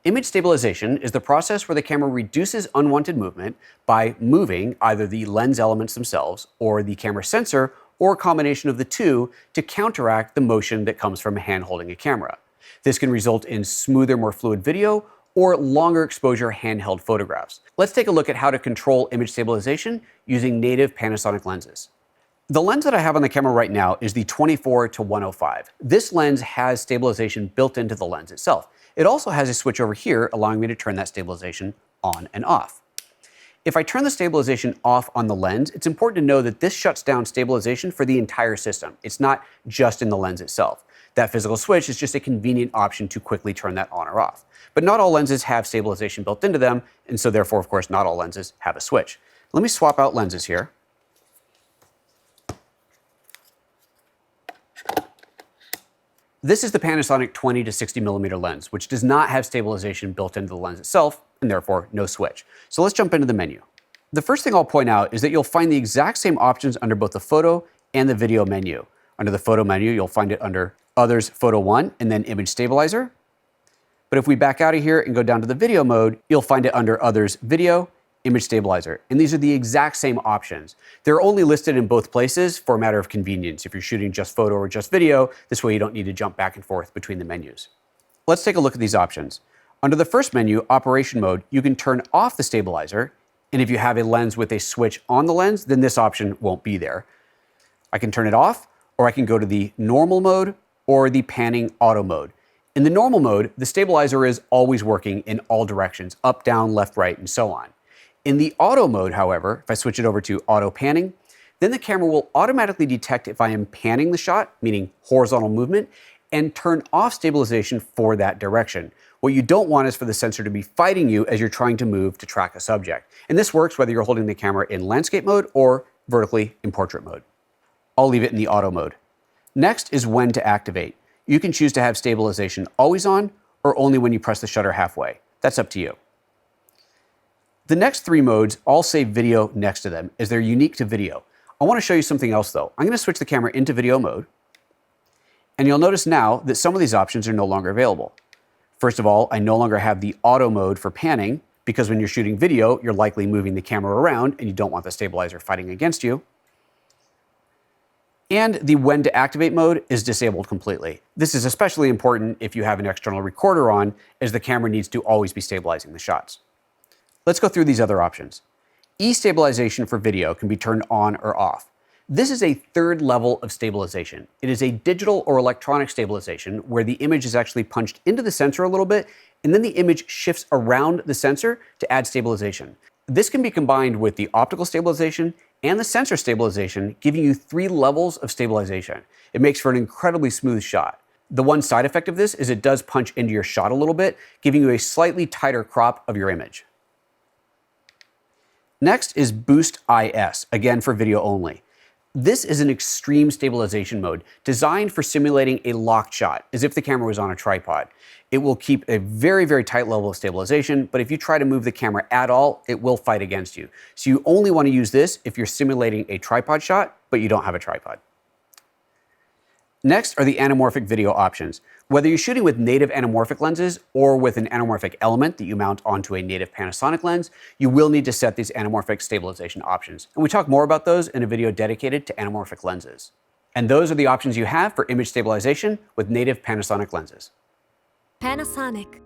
Image stabilization is the process where the camera reduces unwanted movement by moving either the lens elements themselves or the camera sensor or a combination of the two to counteract the motion that comes from a hand holding a camera. This can result in smoother, more fluid video or longer exposure handheld photographs. Let's take a look at how to control image stabilization using native Panasonic lenses. The lens that I have on the camera right now is the 24-105. This lens has stabilization built into the lens itself. It also has a switch over here allowing me to turn that stabilization on and off. If I turn the stabilization off on the lens, it's important to know that this shuts down stabilization for the entire system. It's not just in the lens itself. That physical switch is just a convenient option to quickly turn that on or off. But not all lenses have stabilization built into them, and so therefore, of course, not all lenses have a switch. Let me swap out lenses here. This is the Panasonic 20 to 60 millimeter lens, which does not have stabilization built into the lens itself, and therefore no switch. So let's jump into the menu. The first thing I'll point out is that you'll find the exact same options under both the photo and the video menu. Under the photo menu, you'll find it under Others, Photo 1, and then Image Stabilizer. But if we back out of here and go down to the video mode, you'll find it under Others, Video, Image Stabilizer. And these are the exact same options. They're only listed in both places for a matter of convenience. If you're shooting just photo or just video, this way you don't need to jump back and forth between the menus. Let's take a look at these options. Under the first menu, Operation Mode, you can turn off the stabilizer. And if you have a lens with a switch on the lens, then this option won't be there. I can turn it off, or I can go to the normal mode or the panning auto mode. In the normal mode, the stabilizer is always working in all directions, up, down, left, right, and so on. In the auto mode, however, if I switch it over to auto panning, then the camera will automatically detect if I am panning the shot, meaning horizontal movement, and turn off stabilization for that direction. What you don't want is for the sensor to be fighting you as you're trying to move to track a subject. And this works whether you're holding the camera in landscape mode or vertically in portrait mode. I'll leave it in the auto mode. Next is when to activate. You can choose to have stabilization always on or only when you press the shutter halfway. That's up to you. The next three modes all say video next to them as they're unique to video. I want to show you something else though. I'm going to switch the camera into video mode. And you'll notice now that some of these options are no longer available. First of all, I no longer have the auto mode for panning because when you're shooting video, you're likely moving the camera around and you don't want the stabilizer fighting against you. And the when to activate mode is disabled completely. This is especially important if you have an external recorder on, as the camera needs to always be stabilizing the shots. Let's go through these other options. E-Stabilization for video can be turned on or off. This is a third level of stabilization. It is a digital or electronic stabilization where the image is actually punched into the sensor a little bit, and then the image shifts around the sensor to add stabilization. This can be combined with the optical stabilization and the sensor stabilization, giving you 3 levels of stabilization. It makes for an incredibly smooth shot. The one side effect of this is it does punch into your shot a little bit, giving you a slightly tighter crop of your image. Next is Boost I.S, again for video only. This is an extreme stabilization mode designed for simulating a locked shot, as if the camera was on a tripod. It will keep a very, very tight level of stabilization, but if you try to move the camera at all, it will fight against you. So you only want to use this if you're simulating a tripod shot, but you don't have a tripod. Next are the anamorphic video options. Whether you're shooting with native anamorphic lenses or with an anamorphic element that you mount onto a native Panasonic lens, you will need to set these anamorphic stabilization options. And we talk more about those in a video dedicated to anamorphic lenses. And those are the options you have for image stabilization with native Panasonic lenses. Panasonic.